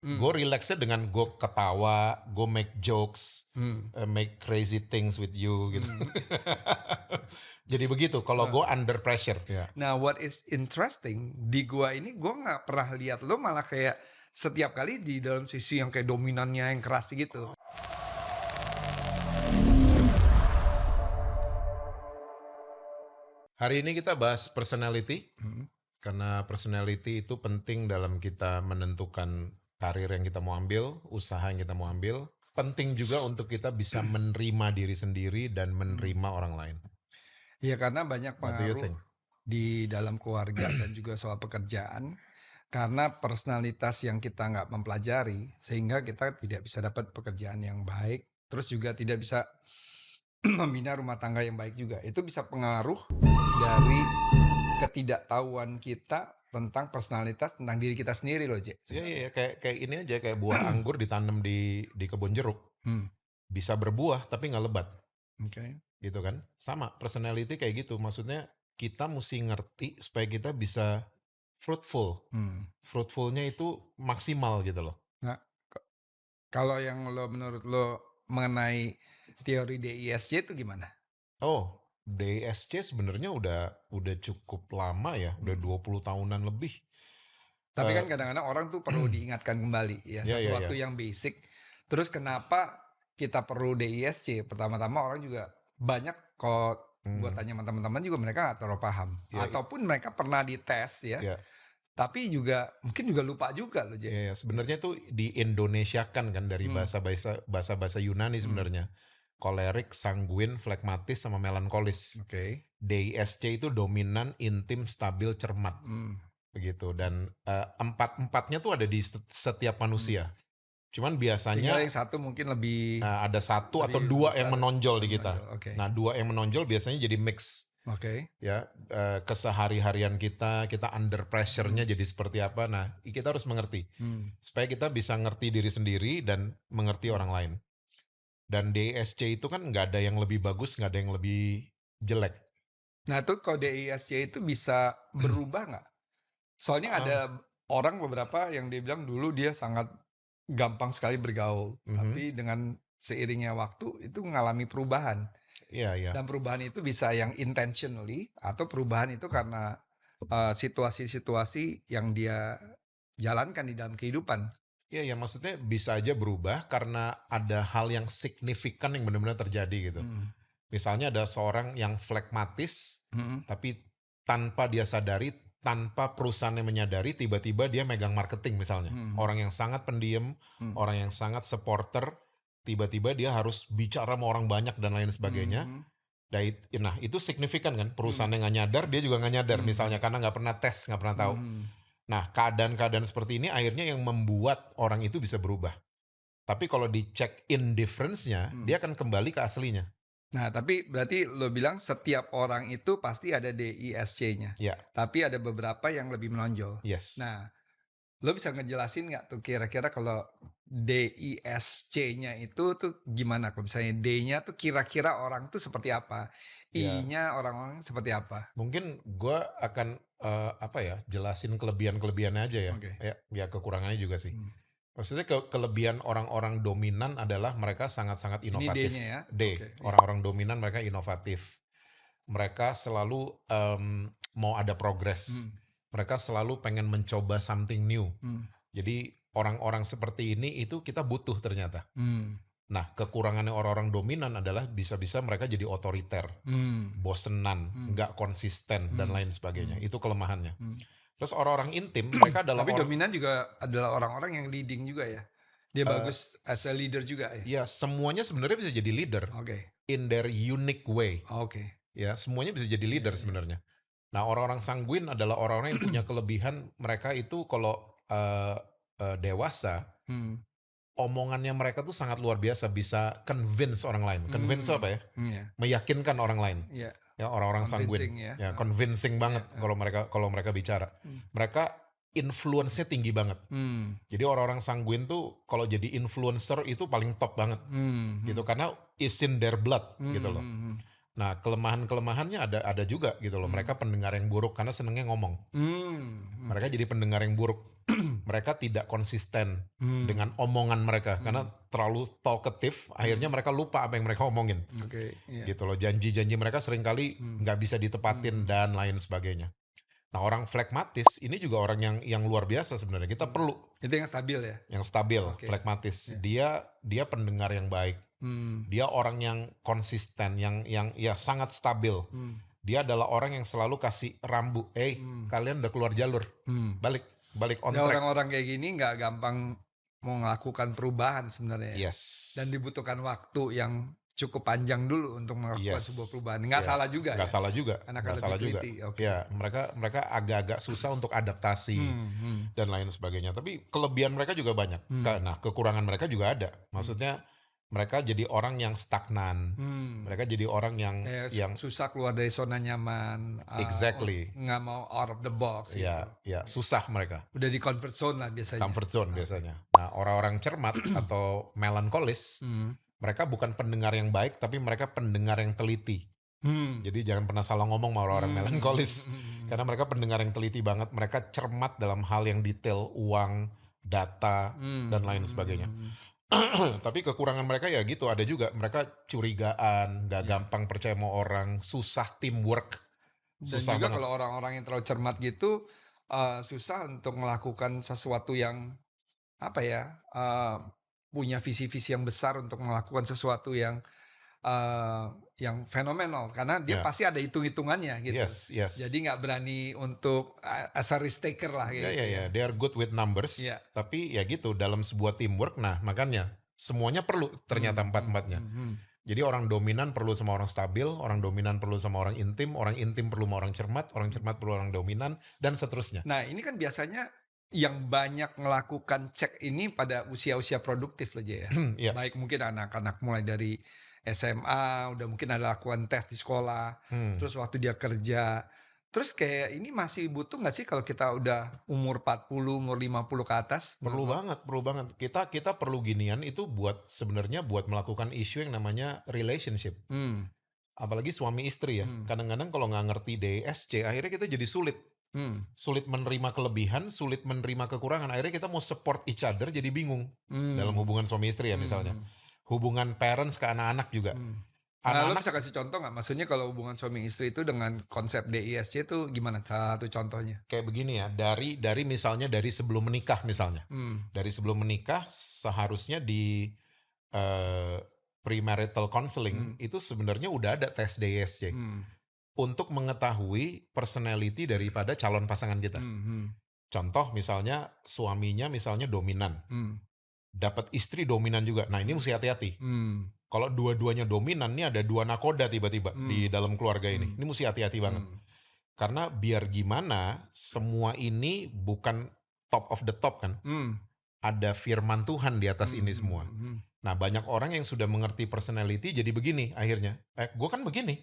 Gue relaxnya dengan gue ketawa, gue make jokes, make crazy things with you gitu. Jadi begitu kalau gue under pressure ya. Nah, what is interesting di gua ini, gua nggak pernah lihat lo malah kayak setiap kali di dalam sisi yang kayak dominannya yang keras gitu. Hari ini kita bahas personality. Hmm. Karena personality itu penting dalam kita menentukan karir yang kita mau ambil, usaha yang kita mau ambil. Penting juga untuk kita bisa menerima diri sendiri dan menerima orang lain. Ya karena banyak What do you pengaruh think? di dalam keluarga dan juga soal pekerjaan. Karena personalitas yang kita nggak mempelajari, sehingga kita tidak bisa dapat pekerjaan yang baik, terus juga tidak bisa membina rumah tangga yang baik juga. Itu bisa pengaruh dari ketidaktahuan kita tentang personalitas, tentang diri kita sendiri loh, Jack, Iya, iya, sebenarnya. iya, kayak ini aja, kayak buah anggur ditanam di kebun jeruk. Hmm, Bisa berbuah tapi nggak lebat, oke. gitu kan? Sama, personality kayak gitu. Maksudnya kita mesti ngerti supaya kita bisa fruitful. Hmm. Fruitfulnya itu maksimal gitu loh. Nah, k- kalau yang menurut lo mengenai teori DISC itu gimana? Oh, DSC sebenarnya udah cukup lama ya, udah Hmm. 20 tahunan lebih. Tapi Eh, kan kadang-kadang orang tuh perlu diingatkan kembali ya ya, ya, sesuatu ya. yang basic. Terus kenapa kita perlu DISC? Pertama-tama orang juga banyak kalau gua Hmm, tanya sama teman-teman juga mereka nggak terlalu paham. ya, Ataupun mereka pernah dites ya, ya, tapi juga mungkin juga lupa juga loh, Jack. ya, ya. Gitu. Sebenarnya itu di Indonesiakan kan dari Hmm, bahasa Yunani hmm, sebenarnya. Kolerik, sanguin, flekmatis, sama melankolis. oke. DISC itu dominan, intim, stabil, cermat. Hmm, Begitu. Dan empat-empatnya tuh ada di setiap hmm. manusia. Cuman Tinggal biasanya yang satu mungkin lebih ada satu atau lebih dua yang besar, menonjol di lebih kita. menonjol. Oke. Nah, dua yang menonjol biasanya jadi mix Oke. ya. Kesehari-harian kita under Hmm, pressure-nya jadi seperti apa. Nah, kita harus mengerti hmm, supaya kita bisa ngerti diri sendiri dan mengerti hmm. orang lain. Dan DSC itu kan nggak ada yang lebih bagus, nggak ada yang lebih jelek. Nah, itu kalau DISC itu bisa berubah nggak? Soalnya ada Ah, orang beberapa yang dia bilang dulu dia sangat gampang sekali bergaul, mhm. tapi dengan seiringnya waktu itu mengalami perubahan. Iya, iya. Dan perubahan itu bisa yang intentionally atau perubahan itu karena situasi-situasi yang dia jalankan di dalam kehidupan. Iya, ya, maksudnya bisa aja berubah karena ada hal yang signifikan yang benar-benar terjadi gitu. Hmm, Misalnya ada seorang yang flekmatis, mhm, tapi tanpa dia sadari, tanpa perusahaannya menyadari, tiba-tiba dia megang marketing misalnya. mhm, Orang yang sangat pendiam, mhm, orang yang sangat supporter, tiba-tiba dia harus bicara sama orang banyak dan lain sebagainya. mhm, Nah, itu signifikan kan? mhm, Perusahaan yang nggak nyadar, dia juga nggak nyadar mhm, misalnya karena nggak pernah tes, nggak pernah tahu. mhm. Nah, keadaan-keadaan seperti ini akhirnya yang membuat orang itu bisa berubah. Tapi kalau dicek indifference-nya, Mhm. dia akan kembali ke aslinya. Nah, tapi berarti lo bilang setiap orang itu pasti ada DISC-nya, Ya, tapi ada beberapa yang lebih menonjol. yes. Nah, lo bisa ngejelasin nggak tuh kira-kira kalau DISC-nya itu tuh gimana? Kalau misalnya D-nya tuh kira-kira orang tuh seperti apa? Ya, I-nya orang-orang seperti apa? mungkin gue akan apa ya, jelasin kelebihan-kelebihannya aja ya. Oke. Ya kekurangannya juga sih. Hmm. Maksudnya kelebihan orang-orang dominan adalah mereka sangat-sangat Ini D-nya inovatif. ya? D, Oke. Iya. orang-orang dominan mereka inovatif. Mereka selalu mau ada progres. Hmm. Mereka selalu pengen mencoba something new. Hmm. Jadi orang-orang seperti ini itu kita butuh ternyata. Hmm. Nah, kekurangannya orang-orang dominan adalah bisa-bisa mereka jadi otoriter, Hmm. bosenan, Hmm. nggak konsisten, dan Hmm. lain sebagainya. Hmm. Itu kelemahannya. Hmm. Terus orang-orang intim, mereka adalah Tapi orang, dominan juga adalah orang-orang yang leading juga ya. Dia eh, bagus as a leader juga ya. ya semuanya sebenarnya bisa jadi leader Oke. in their unique way. Oke. Ya, semuanya bisa jadi Iya, leader iya. sebenarnya. Nah, orang-orang sanguin adalah orang-orang yang punya kelebihan. Mereka itu kalau dewasa, Hmm. omongannya mereka tuh sangat luar biasa, bisa convince orang lain. Convince itu Hmm. apa ya? Iya. Meyakinkan orang lain. Iya. Ya, orang-orang sanguin. Convincing ya. Ya, Heeh. convincing Iya, banget heeh. kalau mereka bicara. Hmm. Mereka influence-nya tinggi banget. Hmm. Jadi orang-orang sanguin tuh kalau jadi influencer itu paling top banget Hmm. gitu karena is in their blood Hmm. gitu loh. Hmm. Nah, kelemahan-kelemahannya ada juga gitu loh. Hmm. Mereka pendengar yang buruk karena senengnya ngomong. Hmm. Mereka Oke. jadi pendengar yang buruk. mereka tidak konsisten dengan Hmm. omongan mereka karena Hmm. terlalu talkative, akhirnya Hmm. mereka lupa apa yang mereka omongin. Oke, iya. Gitu loh, janji-janji mereka seringkali Hmm. nggak bisa ditepatin Hmm. dan lain sebagainya. Nah, orang flekmatis ini juga orang yang luar biasa sebenarnya. Kita Hmm. perlu Itu yang stabil ya? yang stabil, Oke. flekmatis. Ya. Dia pendengar yang baik. Hmm. Dia orang yang konsisten, yang ya sangat stabil. Hmm. Dia adalah orang yang selalu kasih rambu, Hmm. kalian udah keluar jalur, Hmm. balik on Ya, track." orang-orang kayak gini nggak gampang mau melakukan perubahan sebenarnya ya. Dan Yes. dibutuhkan waktu yang cukup panjang dulu untuk melakukan sebuah Yes. perubahan. Nggak Ya, salah juga nggak ya, salah juga, karena akan nggak lebih salah juga. teliti. Oke. Ya, mereka agak-agak susah untuk adaptasi Hmm. Hmm. dan lain sebagainya. Tapi kelebihan mereka juga banyak. Hmm. Nah, kekurangan mereka juga ada. Hmm. Maksudnya mereka jadi orang yang stagnan. Hmm. Mereka jadi orang Kayak yang susah keluar dari zona nyaman, exactly, nggak mau out of the box gitu. ya susah mereka. Udah di comfort zone lah biasanya. Comfort zone Oke. biasanya. Nah, orang-orang cermat atau melankolis, Hmm. mereka bukan pendengar yang baik, tapi mereka pendengar yang teliti. Hmm. Jadi jangan pernah salah ngomong sama orang-orang Hmm. melankolis. Karena mereka pendengar yang teliti banget. Mereka cermat dalam hal yang detail, uang, data, dan lain sebagainya. Tapi kekurangan mereka ya gitu, ada juga. Mereka curigaan, gak Ya. gampang percaya sama orang, susah teamwork. Dan Susah juga banget. kalau orang-orang yang terlalu cermat gitu, susah untuk melakukan sesuatu yang apa ya, punya visi-visi yang besar untuk melakukan sesuatu yang fenomenal karena dia Ya, pasti ada hitung-hitungannya gitu. yes. Jadi nggak berani untuk as a risk taker lah Ya, gitu ya. they are good with numbers. Iya. Tapi ya gitu, dalam sebuah teamwork, nah makanya semuanya perlu ternyata empat-empatnya. Jadi orang dominan perlu sama orang stabil, orang dominan perlu sama orang intim perlu sama orang cermat perlu orang dominan, dan seterusnya. Nah, ini kan biasanya yang banyak melakukan cek ini pada usia-usia produktif loh, ya. Ya. Baik mungkin anak-anak mulai dari SMA, udah mungkin ada lakukan tes di sekolah, terus waktu dia kerja. Terus kayak ini masih butuh nggak sih kalau kita udah umur 40, umur 50 ke atas menurut Perlu lo? banget, perlu banget. Kita perlu ginian itu sebenarnya buat melakukan isu yang namanya relationship. Hmm. Apalagi suami istri ya. Hmm. Kadang-kadang kalau nggak ngerti DSC, akhirnya kita jadi sulit. Hmm. Sulit menerima kelebihan, sulit menerima kekurangan. Akhirnya kita mau support each other jadi bingung. Dalam hubungan suami istri ya misalnya. Hubungan parents ke anak-anak juga. Nah, lo Anak-anak bisa kasih contoh nggak? Maksudnya kalau hubungan suami istri itu dengan konsep DISC itu gimana? Satu contohnya. kayak begini ya, dari misalnya dari sebelum menikah misalnya. Dari sebelum menikah seharusnya di eh, premarital counseling itu sebenarnya udah ada tes DISC untuk mengetahui personality daripada calon pasangan kita. Contoh misalnya suaminya misalnya dominan, dapat istri dominan juga. Nah, ini mesti hati-hati. Kalau dua-duanya dominan, nih ada dua nakoda tiba-tiba di dalam keluarga ini. Ini mesti hati-hati banget. Karena biar gimana, semua ini bukan top of the top kan. Ada firman Tuhan di atas ini semua. Nah, banyak orang yang sudah mengerti personality jadi begini akhirnya. Gue kan begini.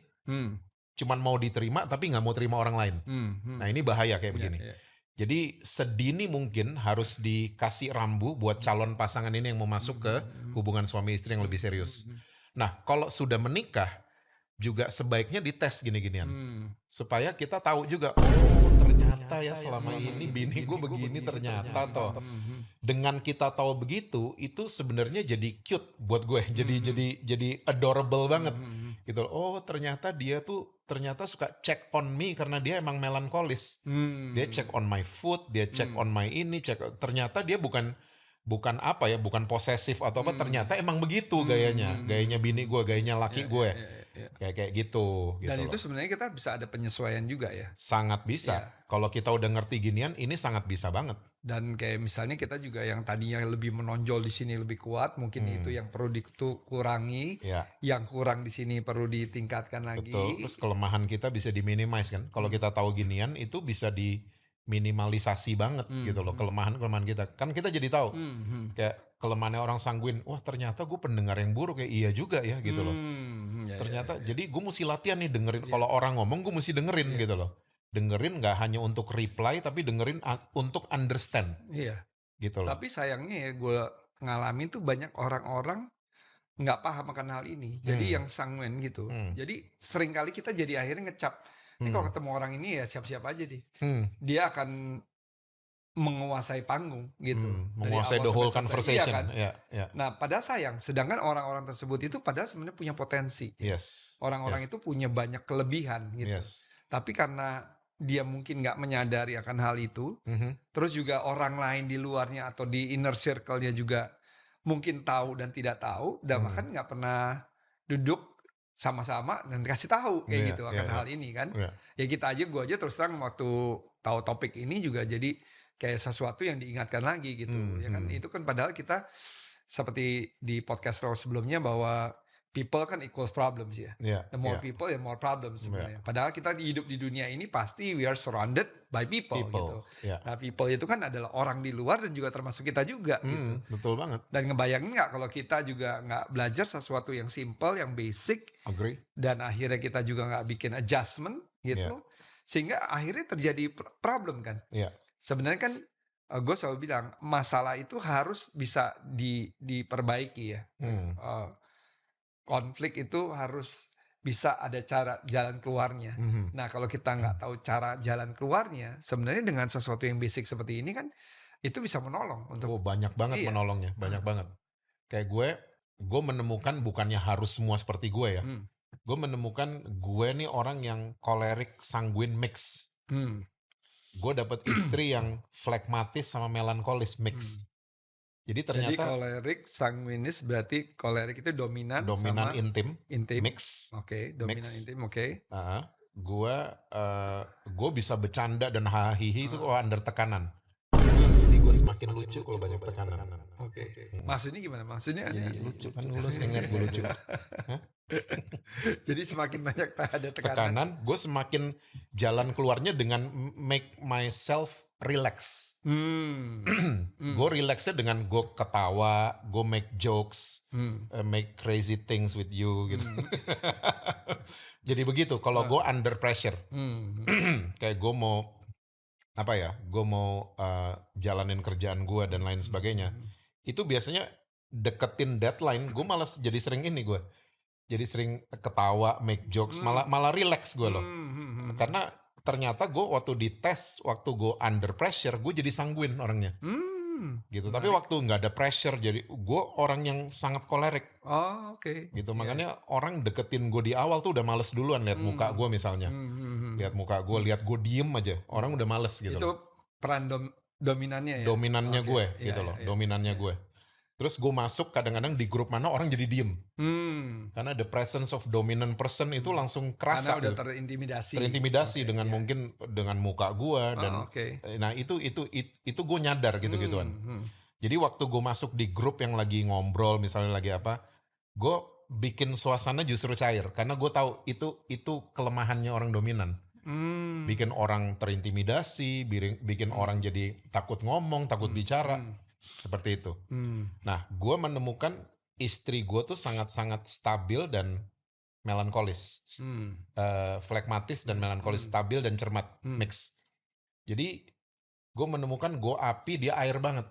Cuman mau diterima tapi nggak mau terima orang lain. Nah, ini bahaya kayak begini. Jadi sedini mungkin harus dikasih rambu buat calon pasangan ini yang mau masuk ke hubungan suami istri yang lebih serius. Nah, kalau sudah menikah juga sebaiknya dites gini-ginian. Supaya kita tahu juga, oh ternyata ya selama ini bini gue begini ternyata toh. Dengan kita tahu begitu, itu sebenarnya jadi cute buat gue. Jadi adorable banget. Gitu. Oh ternyata dia tuh ternyata suka check on me karena dia emang melankolis. Dia check on my food, dia check on my ini, ternyata dia bukan apa ya, bukan posesif atau apa, ternyata emang begitu gayanya bini gue, gayanya laki gue, kayak gitu Dan itu loh. sebenarnya kita bisa ada penyesuaian juga ya. Sangat bisa. Kalau kita udah ngerti ginian, ini sangat bisa banget. Dan kayak misalnya kita juga yang tadinya lebih menonjol di sini lebih kuat, mungkin itu yang perlu dikurangi, yang kurang di sini perlu ditingkatkan lagi. Betul. Terus kelemahan kita bisa diminimize kan. Kalau kita tahu ginian, itu bisa diminimalisasi banget gitu loh, kelemahan-kelemahan kita. Kan kita jadi tahu. Kayak kelemahannya orang sanguin, wah ternyata gue pendengar yang buruk ya, iya juga ya gitu loh. Ternyata jadi gue mesti latihan nih dengerin. Kalau orang ngomong gue mesti dengerin gitu loh. Dengerin gak hanya untuk reply, tapi dengerin untuk understand. Iya. Gitu loh. Tapi sayangnya ya gue ngalamin tuh banyak orang-orang nggak paham akan hal ini. Jadi yang sanguin gitu. Jadi sering kali kita jadi akhirnya ngecap. Ini kalau ketemu orang ini ya siap-siap aja deh. Dia akan menguasai panggung gitu dari Menguasai awal the sampai whole selesai. Iya conversation. kan? Ya, ya. Nah, padahal sayang, sedangkan orang-orang tersebut itu padahal sebenarnya punya potensi ya. Yes. Orang-orang Yes. itu punya banyak kelebihan gitu. Yes. Tapi karena dia mungkin nggak menyadari akan hal itu, Mhm. terus juga orang lain di luarnya atau di inner circle-nya juga mungkin tahu dan tidak tahu, dan Mmm. bahkan nggak pernah duduk sama-sama dan kasih tahu kayak Iya, gitu iya, akan iya. hal ini kan. Iya. Ya kita aja, gua aja terus terang waktu tahu topik ini juga jadi kayak sesuatu yang diingatkan lagi gitu, ya kan. Mhm. Itu kan padahal kita seperti di podcast lo sebelumnya bahwa people kan equals problems ya. Iya, The more iya. people, ya more problems Iya. sebenarnya. Padahal kita hidup di dunia ini pasti we are surrounded by people gitu. People. Iya. Nah, people itu kan adalah orang di luar dan juga termasuk kita juga gitu. Betul banget. Dan ngebayangin nggak kalau kita juga nggak belajar sesuatu yang simple, yang basic, Agree. dan akhirnya kita juga nggak bikin adjustment Iya. gitu, sehingga akhirnya terjadi problem kan. Iya. Sebenarnya kan gue selalu bilang masalah itu harus bisa diperbaiki ya. Mmm. Konflik itu harus bisa ada cara jalan keluarnya. Mhm. Nah, kalau kita nggak tahu cara jalan keluarnya, sebenarnya dengan sesuatu yang basic seperti ini kan, itu bisa menolong Oh, untuk banyak banget iya. menolongnya, banyak banget. Kayak gue menemukan bukannya harus semua seperti gue ya. Hmm, Gue menemukan gue nih orang yang kolerik sanguin mix. hmm, Gue dapet istri yang flekmatis sama melankolis mix. hmm. Jadi Jadi ternyata kolerik, sanguinis berarti kolerik itu dominan dominan sama intim, intim. mix, Oke, dominan mix. intim, oke. Gue gue bisa bercanda dan hahihi itu kalau under tekanan. Hmm, Jadi gue semakin lucu kalau banyak tekanan. oke. Mm. Maksudnya gimana? Maksudnya Ya lucu kan, lu sering lihat gue lucu. Hah? jadi semakin banyak ada tekanan. Tekanan, gue semakin jalan keluarnya dengan make myself relax. Hmm, Gue relaxnya dengan gue ketawa, gue make jokes, hmm, make crazy things with you gitu. hmm, Jadi begitu kalau gue under pressure. hmm, Kayak gue mau apa ya, gue mau jalanin kerjaan gue dan lain sebagainya. hmm, Itu biasanya deketin deadline, gue malas jadi sering ini gue. Jadi sering ketawa, make jokes, malah hmm, malah relax gue loh. hmm, Karena ternyata gue waktu dites, waktu gue under pressure, gue jadi sanguin orangnya. Gitu. Tapi menarik. waktu nggak ada pressure, jadi gue orang yang sangat kolerik. Oh, oke. Gitu. Iya. Makanya orang deketin gue di awal tuh udah males duluan lihat muka gue misalnya. Lihat muka gue, lihat gue diem aja, orang udah males gitu Itu loh. peran dominannya ya? Dominannya Oke, gue iya, gitu iya, loh, iya, dominannya iya. gue. Terus gue masuk kadang-kadang di grup mana orang jadi diem. Karena the presence of dominant person itu langsung Karena kerasa udah gitu. terintimidasi. Terintimidasi Oke, dengan iya. mungkin dengan muka gue dan oke. nah itu gue nyadar gitu-gituan. Jadi waktu gue masuk di grup yang lagi ngobrol misalnya lagi apa, gue bikin suasana justru cair karena gue tahu itu kelemahannya orang dominan. Bikin orang terintimidasi, bikin orang jadi takut ngomong, takut bicara, seperti itu. Nah, gue menemukan istri gue tuh sangat-sangat stabil dan melankolis, flekmatis dan melankolis, stabil dan cermat, mix. Jadi gue menemukan gue api, dia air banget.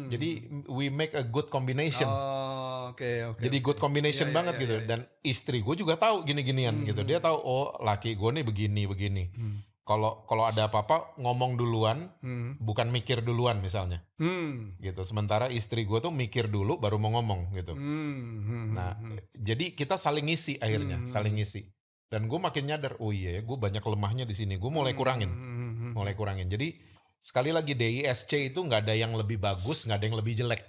Jadi we make a good combination. Oh, oke. Jadi good combination Iya, banget iya, gitu. iya. Dan istri gue juga tahu gini-ginian gitu. Dia tahu oh laki gue nih begini. Kalau ada apa-apa ngomong duluan, bukan mikir duluan misalnya. Gitu. Sementara istri gue tuh mikir dulu baru mau ngomong gitu. Nah, jadi kita saling ngisi akhirnya, saling ngisi. Dan gue makin nyadar, oh iya ya, gue banyak lemahnya di sini. Gue mulai kurangin. Jadi sekali lagi DISC itu nggak ada yang lebih bagus, nggak ada yang lebih jelek.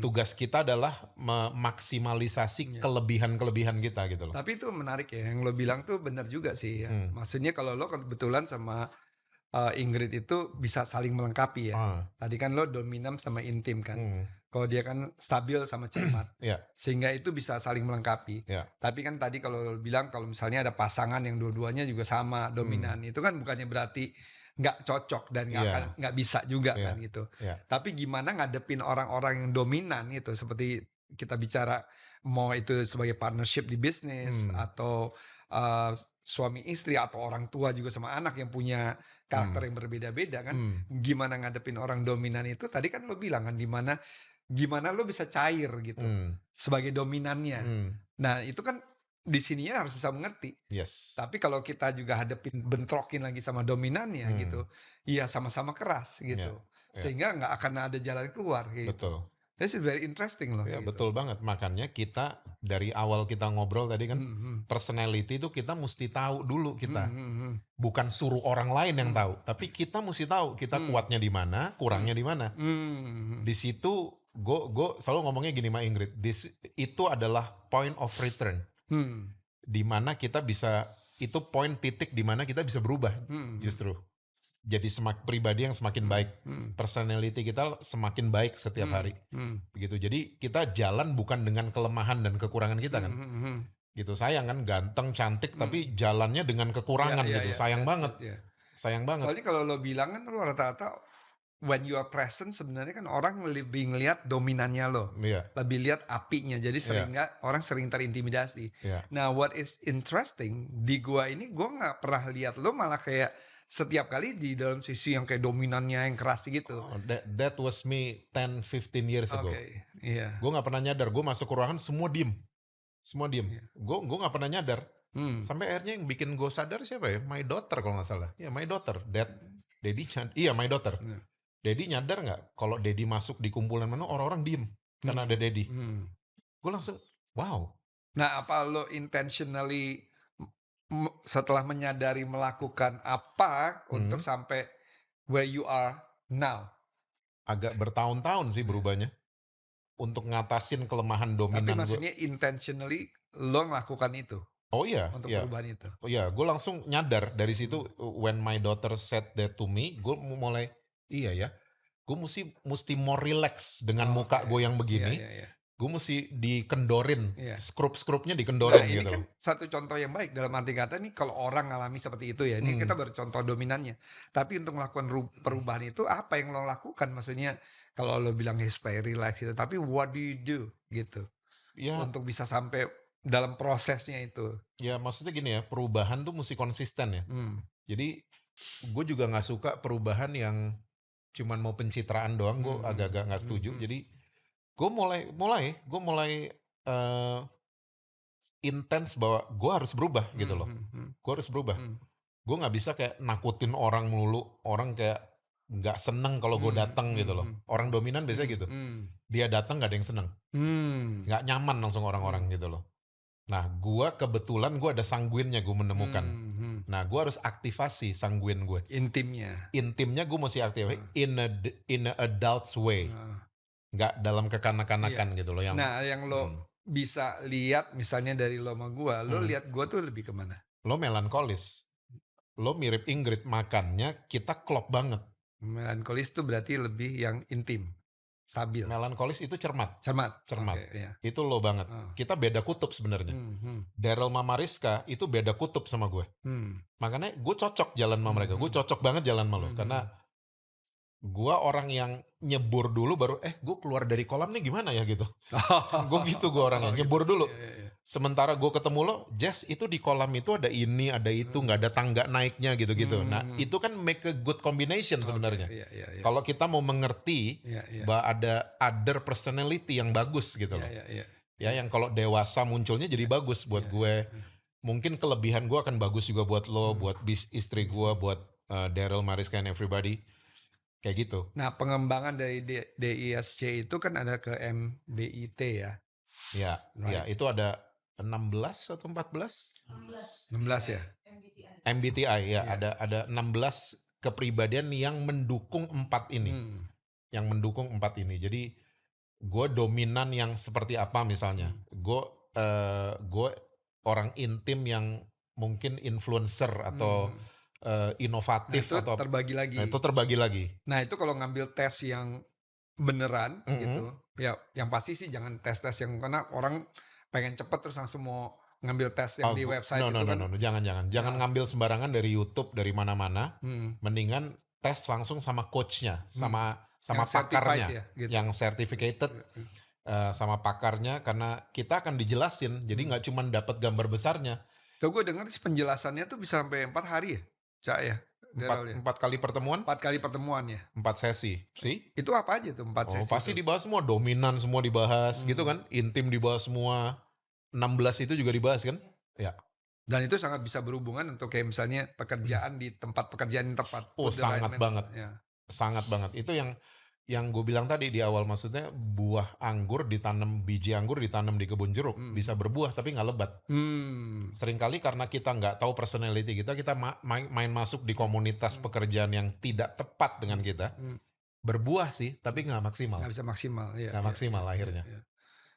Tugas kita adalah memaksimalisasi kelebihan-kelebihan kita gitu loh. Tapi itu menarik ya, yang lo bilang tuh benar juga sih ya. Maksudnya kalau lo kebetulan sama Ingrid itu bisa saling melengkapi ya. Tadi kan lo dominan sama intim kan. Kalau dia kan stabil sama cermat. Iya. Sehingga itu bisa saling melengkapi. Iya. Tapi kan tadi kalau lo bilang kalau misalnya ada pasangan yang dua-duanya juga sama dominan, itu kan bukannya berarti nggak cocok dan nggak bisa juga kan gitu. Tapi gimana ngadepin orang-orang yang dominan itu, seperti kita bicara mau itu sebagai partnership di bisnis atau suami istri atau orang tua juga sama anak yang punya karakter yang berbeda-beda kan. Gimana ngadepin orang dominan itu, tadi kan lo bilang kan gimana lo bisa cair gitu sebagai dominannya. Nah, itu kan di sininya harus bisa mengerti. Yes. Tapi kalau kita juga hadapin bentrokin lagi sama dominannya gitu, iya sama-sama keras gitu. Ya, sehingga nggak akan ada jalan keluar kayak gitu. betul. This is very interesting loh Ya, kayak gitu. betul banget. Makanya kita dari awal kita ngobrol tadi kan, Mhm mhm. personality itu kita mesti tahu dulu Mhm kita. mhm mhm. Bukan suruh orang lain yang Mmm, tahu, tapi kita mesti tahu kita mmm, kuatnya di mana, kurangnya di mana. mhm. Di situ gue selalu ngomongnya gini sama Ingrid, itu adalah point of return, Hmm, di mana kita bisa, itu poin titik di mana kita bisa berubah mhm mhm. justru. Jadi pribadi yang semakin Mhm baik, mhm. personality kita semakin baik setiap Mhm hari. mhm. Begitu. Jadi kita jalan bukan dengan kelemahan dan kekurangan kita kan. Mhm mhm mhm. Gitu. Sayang kan ganteng, cantik Mhm. tapi jalannya dengan Iya kekurangan iya gitu. iya, Sayang that's banget. it, ya. Sayang banget. Soalnya kalau lo bilang kan lo rata-rata when you are present sebenarnya kan orang lebih ngelihat dominannya lo, Iya, lebih lihat apinya, jadi iya, orang sering terintimidasi. iya. Nah, what is interesting di gua ini gua nggak pernah lihat lo malah kayak setiap kali di dalam sisi yang kayak dominannya yang keras gitu. Oh, that was me 10-15 years ago. Oke, iya, Gue nggak pernah nyadar. Gue masuk ke ruangan semua diem, semua diem. iya. Gue nggak pernah nyadar. Hmm. Sampai akhirnya yang bikin gue sadar siapa ya? My daughter kalau nggak salah. Ya my daughter. Daddy iya my daughter. Iya. Daddy nyadar nggak kalau Daddy masuk di kumpulan mana orang-orang diem karena ada Hmm. Daddy. Hmm. Gue langsung wow. Nah, apa lo intentionally setelah menyadari melakukan apa untuk Hmm, sampai where you are now? agak bertahun-tahun sih Iya. berubahnya untuk ngatasin kelemahan Tapi dominan gue. maksudnya intentionally lo melakukan itu Oh iya, untuk iya. perubahan itu. Oh iya, gue langsung nyadar dari Hmm. situ when my daughter said that to me, gue mulai iya ya, gue mesti more relax dengan Oke. muka gue yang Iya begini, iya iya. gue mesti dikendorin, Iya. skrup-skrupnya Nah, dikendorin ini gitu kan loh. satu contoh yang baik dalam arti kata nih kalau orang ngalami seperti itu ya, ini Hmm, kita baru contoh dominannya. Tapi untuk melakukan perubahan itu apa yang lo lakukan? Maksudnya kalau lo bilang ya supaya relax gitu, tapi what do you do gitu ya, untuk bisa sampai dalam prosesnya itu? ya maksudnya gini ya, perubahan tuh mesti konsisten ya. Hmm. Jadi gue juga nggak suka perubahan yang cuman mau pencitraan doang, gue Hmm. agak-agak nggak Hmm. setuju. Hmm. Jadi gue mulai eh, intens bahwa gue harus berubah gitu Hmm. loh. Hmm. Hmm. Gue harus berubah. Hmm. Gue nggak bisa kayak nakutin orang melulu. Orang kayak nggak seneng kalau gue Hmm. datang gitu loh. Hmm. Orang dominan biasanya Hmm. gitu. Hmm. Dia datang nggak ada yang seneng. Hmm. Nggak nyaman langsung orang-orang Hmm. gitu loh. Nah, gue kebetulan gue ada sanguinnya gue menemukan. Hmm. Hmm. Nah, gue harus aktivasi sanguin gue. Intimnya. Intimnya gue mesti aktifasi Hmm. in a adult's way. Hmm. Nggak dalam Iya. kekanak-kanakan gitu loh. Yang Nah, yang mm, lo bisa lihat misalnya dari lo sama gua, lo mm. lihat gua tuh lebih kemana? Lo melankolis. Lo mirip Ingrid, makannya kita klop banget. Melankolis tuh berarti lebih yang intim, stabil, Melankolis itu cermat. cermat. Cermat. Oke, iya. Itu lo banget. Oh. Kita beda kutub sebenarnya. Hmm. Daryl Mama Rizka itu beda kutub sama gue. Hmm. Makanya gue cocok jalan sama mereka. Gue Hmm. cocok banget jalan sama lo. Hmm. Karena gue orang yang nyebur dulu baru gue keluar dari kolam nih gimana ya gitu. Gue gitu gue orangnya. Oh, gitu. Nyebur dulu. Iya, iya, iya. Sementara gue ketemu lo, Jess itu di kolam itu ada ini, ada itu. Nggak ada tangga naiknya gitu-gitu. Nah Hmm. itu kan make a good combination Oke, sebenarnya. iya, iya, iya. Kalau kita mau mengerti Iya, iya. bahwa ada other personality yang bagus gitu Iya, loh. iya, iya. Ya yang kalau dewasa munculnya jadi bagus buat Iya, gue. iya. Mungkin kelebihan gue akan bagus juga buat lo, Hmm. buat istri gue, buat Daryl, Mariska, and everybody. Kayak gitu. Nah, pengembangan dari DISC itu kan ada ke MBIT ya, Ya, ya right? itu ada 16 atau 14 16 ya? MBTI ya, Iya. ada 16 kepribadian yang mendukung 4 ini. Hmm. Yang mendukung 4 ini. Jadi gue dominan yang seperti apa misalnya. Gue orang intim yang mungkin influencer atau Hmm. Nah, inovatif itu atau terbagi lagi. nah, itu terbagi lagi. Nah, itu kalau ngambil tes yang beneran Mm-mm. gitu, ya yang pasti sih jangan tes-tes yang karena orang pengen cepet terus langsung mau ngambil tes yang di website No, itu kan. jangan Ya, ngambil sembarangan dari YouTube dari mana-mana. hmm, Mendingan tes langsung sama coachnya, hmm. sama Yang certified pakarnya, ya, gitu. yang certificated sama pakarnya karena kita akan dijelasin. Jadi nggak cuma dapat gambar besarnya. Tuh gue dengar sih penjelasannya tuh bisa sampai 4 hari ya, Cak ya, Daryl ya. 4 kali pertemuan, 4 kali pertemuan ya. 4 sesi. Sih? Itu apa aja tuh 4 Oh, sesi pasti itu? dibahas semua, dominan semua dibahas gitu Hmm. kan. Intim dibahas semua. 16 itu juga dibahas kan? Ya. Dan itu sangat bisa berhubungan untuk kayak misalnya pekerjaan di tempat pekerjaan yang tepat. Oh, Put the right sangat man. banget. Ya. sangat banget. Itu yang gue bilang tadi di awal, maksudnya biji anggur ditanam di kebun jeruk, Mhm. bisa berbuah tapi nggak lebat. Mmm. Seringkali karena kita nggak tahu personality kita, kita main masuk di komunitas Mmm. pekerjaan yang tidak tepat dengan Mmm. kita, Mmm. berbuah sih, tapi Mmm. nggak maksimal. Nggak bisa maksimal, iya Nggak iya maksimal iya iya akhirnya. iya.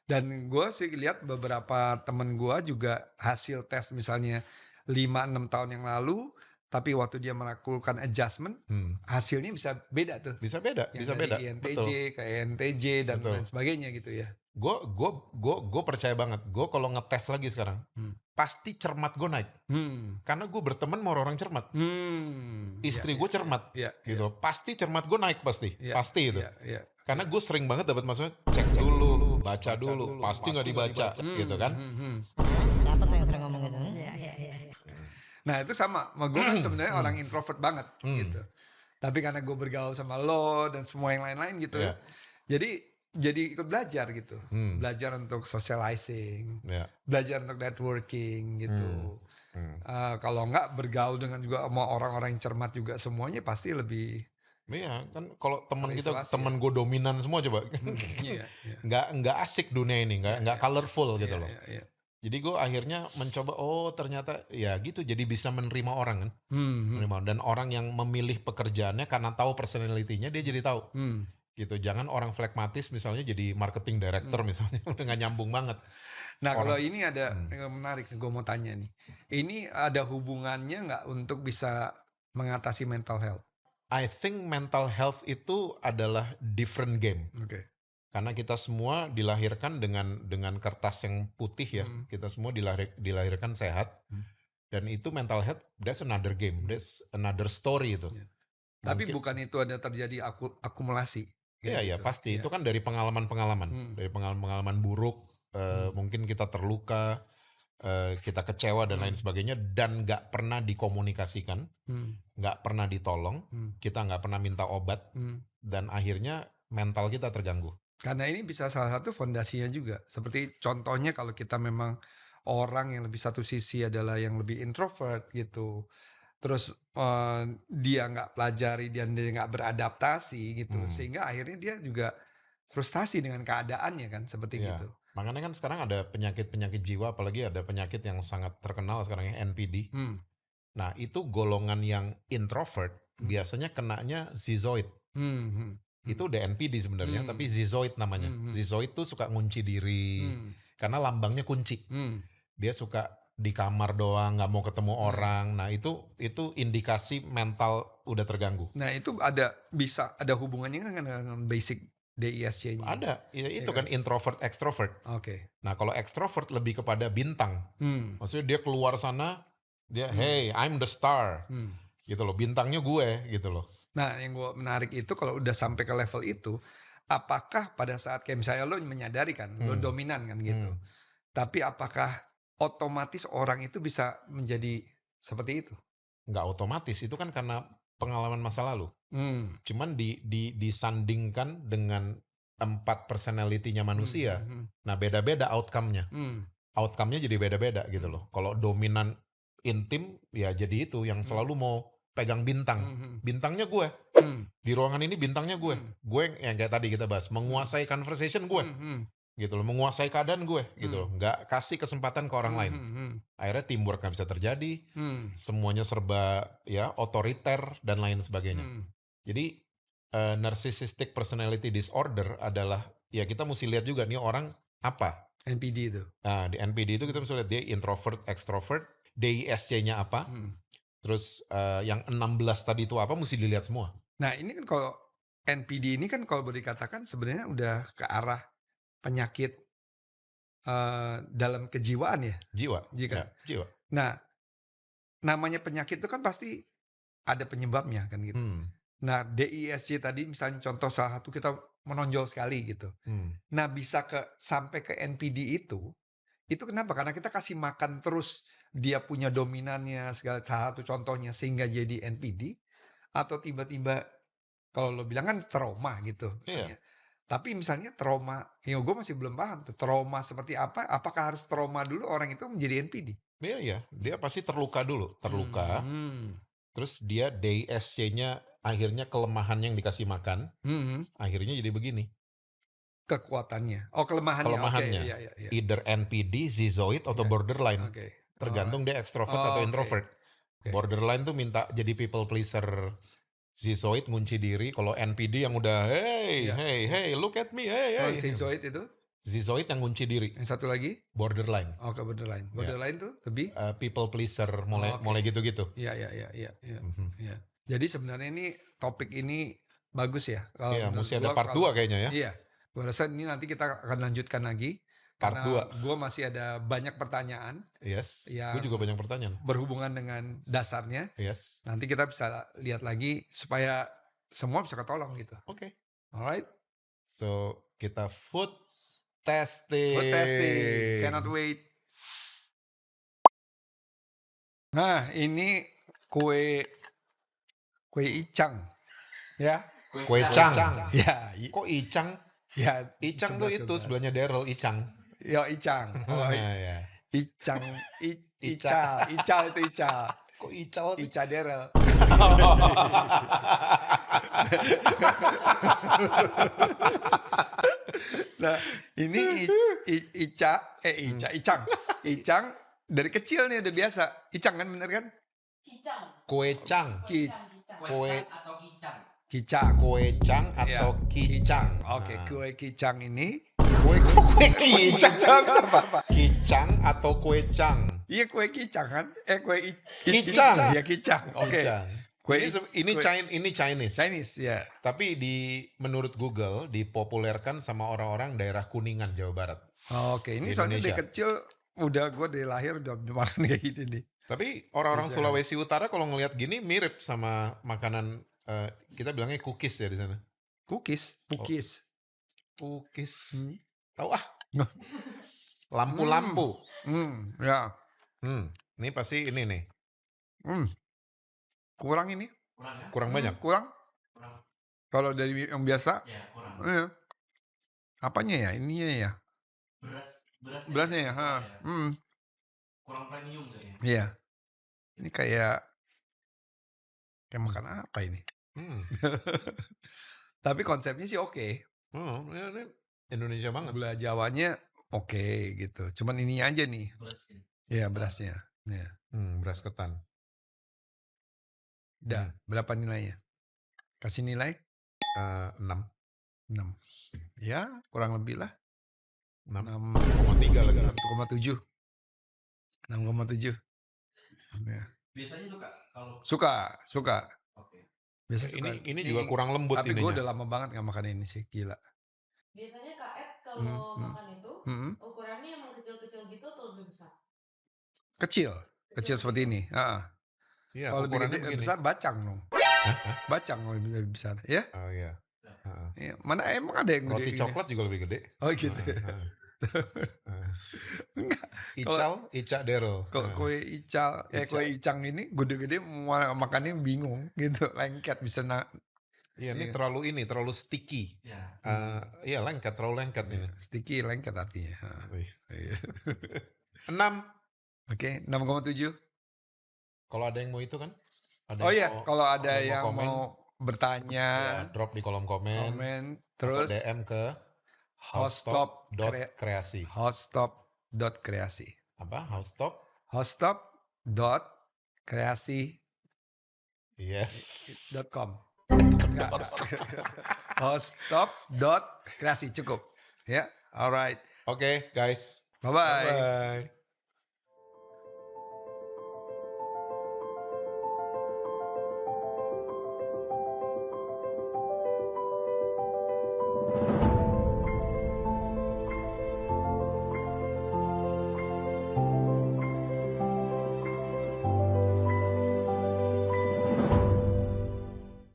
Dan gue sih lihat beberapa temen gue juga hasil tes misalnya 5 6 tahun yang lalu, tapi waktu dia melakukan adjustment, Hmm. hasilnya bisa beda tuh, yang Bisa dari beda, betul, INTJ ke ENTJ dan lain betul. sebagainya gitu ya. Gue percaya banget, gue kalau ngetes lagi sekarang, Mmm. pasti cermat gue naik. Mmm. Karena gue berteman sama orang cermat. Iya Istri iya gue iya cermat, iya iya gitu loh. Pasti cermat gue naik pasti, iya pasti itu. iya iya Karena iya. gue sering banget dapat maksudnya cek dulu, baca dulu, pasti nggak dibaca, gitu Mmm, kan? mhm mhm. Siapa tuh yang sering ngomong gitu? Iya, iya, iya. Nah itu sama, sama gue kan sebenarnya Hmm, orang introvert banget hmm, gitu. Tapi karena gue bergaul sama lo dan semua yang lain-lain gitu, ya, jadi ikut belajar gitu. hmm, Belajar untuk socializing, ya, belajar untuk networking hmm, gitu. hmm. Kalau enggak bergaul dengan juga sama orang-orang yang cermat juga semuanya pasti lebih Iya kan, kalau terisolasi ya. temen gue dominan semua coba, Iya iya. nggak asik dunia ini, Iya nggak iya iya. colorful gitu Iya loh. iya iya. Jadi gue akhirnya mencoba, oh ternyata ya gitu, jadi bisa menerima orang kan, Mhm. menerima, dan orang yang memilih pekerjaannya karena tahu personality-nya, dia jadi tahu Mmm. gitu. Jangan orang flekmatis misalnya jadi marketing director Mmm. misalnya, udah nggak nyambung banget Nah, kalau orang. ini ada Hmm. yang menarik gue mau tanya nih. Ini ada hubungannya nggak untuk bisa mengatasi mental health? I think mental health itu adalah different game. Oke. Karena kita semua dilahirkan dengan kertas yang putih ya. Mhm. Kita semua dilahirkan sehat, Mmm. dan itu mental health, that's another game, Mmm. that's another story itu. Iya. Tapi Mungkin bukan itu ada terjadi akumulasi kayak iya ya gitu? pasti itu Iya. kan dari pengalaman-pengalaman, Mhm. dari pengalaman-pengalaman buruk, Mhm. mungkin kita terluka, kita kecewa dan lain Mhm. sebagainya, dan nggak pernah dikomunikasikan, Mhm. nggak pernah ditolong, Mhm. kita nggak pernah minta obat, Mhm. dan akhirnya mental kita terganggu. Karena ini bisa salah satu fondasinya juga. Seperti contohnya kalau kita memang orang yang lebih satu sisi adalah yang lebih introvert gitu. Terus, dia nggak pelajari dan dia nggak beradaptasi gitu, Hmm. sehingga akhirnya dia juga frustasi dengan keadaannya kan, seperti Iya, gitu. makanya kan sekarang ada penyakit-penyakit jiwa, apalagi ada penyakit yang sangat terkenal sekarang ya, NPD. Mmm. Nah, itu golongan yang introvert Mmm. biasanya kenanya schizoid. Mhm. Mhm. Itu udah NPD sebenarnya, Mmm. tapi schizoid namanya. Mhm. Schizoid tuh suka ngunci diri, Mmm. karena lambangnya kunci. Mmm. Dia suka di kamar doang, nggak mau ketemu Mmm. orang. Nah, itu indikasi mental udah terganggu. Nah itu bisa ada hubungannya kan dengan basic DISC-nya ini, Ada, ya ya itu kan? kan introvert extrovert. Oke. Nah, kalau extrovert lebih kepada bintang. Mmm. Maksudnya dia keluar sana, dia, Mmm. hey, I'm the star. Mmm. Gitu loh, bintangnya gue, gitu loh. Nah yang gue menarik itu kalau udah sampai ke level itu, apakah pada saat kayak misalnya lo menyadari kan, lo Hmm, dominan kan gitu. hmm. Tapi apakah otomatis orang itu bisa menjadi seperti itu? Nggak otomatis, itu kan karena pengalaman masa lalu. Mmm. Cuman disandingkan dengan 4 personality-nya Mmm, manusia, mhm nah beda-beda outcome-nya. mhm. Outcome-nya jadi beda-beda gitu Mmm. loh. Kalau dominan intim, ya jadi itu yang Mmm. selalu mau pegang bintang. Mhm mhm. Bintangnya gue. Mmm. Di ruangan ini bintangnya gue. Mmm. Gue yang kayak tadi kita bahas, Mmm. menguasai conversation gue. Mhm Gitu loh, menguasai keadaan gue gitu loh. mhm. Nggak kasih kesempatan ke orang Mmm, lain. mhm mhm. Akhirnya teamwork nggak bisa terjadi, Mmm. semuanya serba ya otoriter dan lain sebagainya. Mmm. Jadi narcissistic personality disorder adalah ya kita mesti lihat juga nih orang apa. NPD itu? Nah, di NPD itu kita Mmm. mesti lihat dia introvert, extrovert, DISC-nya apa, Mhm. terus yang 16 tadi itu apa, mesti dilihat semua. Nah ini kan kalau NPD ini kan kalau boleh dikatakan sebenarnya udah ke arah penyakit, dalam kejiwaan ya? Jiwa, Jika ya, jiwa. nah namanya penyakit itu kan pasti ada penyebabnya kan gitu. Hmm, Nah DISC tadi misalnya contoh salah satu kita menonjol sekali gitu. hmm. Nah bisa sampai ke NPD itu kenapa? Karena kita kasih makan terus dia punya dominannya segala salah satu contohnya sehingga jadi NPD atau tiba-tiba kalau lo bilang kan trauma gitu Iya, misalnya. Tapi misalnya trauma, ya gue masih belum paham tuh trauma seperti apa? Apakah harus trauma dulu orang itu menjadi NPD? iya, iya. Dia pasti terluka dulu, terluka. Hmm. Terus dia DISC-nya akhirnya kelemahan yang dikasih makan, akhirnya jadi begini. Kekuatannya. Oh, kelemahannya. Kelemahannya. Oke, iya. Either NPD, Schizoid, atau Iya. borderline. Oke. Tergantung dia extrovert atau Oke. introvert. Oke. Borderline tuh minta jadi people pleaser. Schizoid ngunci diri. Kalau NPD yang udah Iya. hey, look at me, Kalau hey. schizoid itu, Schizoid yang ngunci diri. yang satu lagi, Borderline. ke borderline. Borderline tuh lebih People pleaser mulai gitu-gitu. Iya. Mhm. Iya. Jadi sebenarnya ini topik ini bagus ya. Kalau Iya, menurut mesti ada gua part 2 kayaknya ya. Iya. Gua rasa ini nanti kita akan lanjutkan lagi Part karena 2. gua masih ada banyak pertanyaan Yes. Gue yang juga banyak pertanyaan. berhubungan dengan dasarnya. Yes. Nanti kita bisa lihat lagi supaya semua bisa ketolong gitu. Oke. Alright. So, kita food testing. Food testing. Cannot wait. Nah, ini kue icang. Ya. Kue Chang. Ya. Kok Icang? Ya. Icang tuh 11-12. itu sebelahnya Daryl, Icang. Ya, icang. Oh, Ya. Icang. Ical. Ical itu ical. Kok Ical sih? Ica Daryl. Nah, ini Icang. Icang dari kecil nih udah biasa. Icang kan bener kan? Kue Chang. Ki- Kue Kicang. Kue Chang atau Ya, Kicang. Oke, kue kicang ini. Kue Kicang. Apa? Kicang atau kue Chang? Iya, kue kicang kan? Kue Kicang. Ya, kicang. Oke. Kicang. Kue Ini Chinese. Chinese ya. Tapi menurut Google dipopulerkan sama orang-orang daerah Kuningan, Jawa Barat. Oke, ini Di soalnya dari Indonesia. kecil gue dari lahir udah makan kayak gini nih. Tapi orang-orang Bisa. Sulawesi Utara kalau ngelihat gini mirip sama makanan kita bilangnya cookies ya di sana. Pukis. Cookies. Hmm. Tahu ah. Lampu-lampu. Ya. Ini pasti ini nih. Kurang ini. Kurang banyak. Kurang. Kalau dari yang biasa. Ya, kurang. Iya. Apanya ya? Ininya ya. Berasnya ya. kurang ya. Kurang premium kayaknya. Iya. Ini kayak makan apa ini? Tapi konsepnya sih oke. Ini Indonesia banget. Gula Jawanya oke gitu. Cuman ini aja nih. Beras ya. Iya, berasnya. Ya. Beras ketan. Udah, berapa nilainya? Kasih nilai 6. 6. Ya, kurang lebih lah. 6,3 lagi. 6,7. 6,7. Ya. Biasanya suka kalau Suka. oke. Biasa suka. Ini juga kurang lembut Tapi gue ininya. udah lama banget gak makan ini sih, gila. Biasanya Kak Ed kalau makan itu ukurannya emang kecil-kecil gitu atau lebih besar? Kecil seperti ini. Iya, Kalau lebih ukurannya gede, begini. besar bacang dong. Bacang kalau lebih besar, ya? Oh iya. Iya. Mana emang ada yang Roti gede gini? coklat juga lebih gede. Oh gitu. Enggak. Ica Daryl. Kalau kue kue icang ini gede-gede makannya bingung gitu, lengket bisa Iya, ini terlalu sticky. Ya. Iya, terlalu lengket ini. sticky, lengket artinya. Iya. 6. Oke, 6,7. Kalau ada yang mau itu kan? Oh iya, kalau ada yang komen, mau bertanya, ya, drop di kolom komen. terus Atau DM ke hoststop.kreasi. hoststop.kreasi. Apa? Hoststop? hoststop.kreasi.com. Yes. hoststop.kreasi cukup. Ya, alright. Oke, guys. Bye-bye. Bye.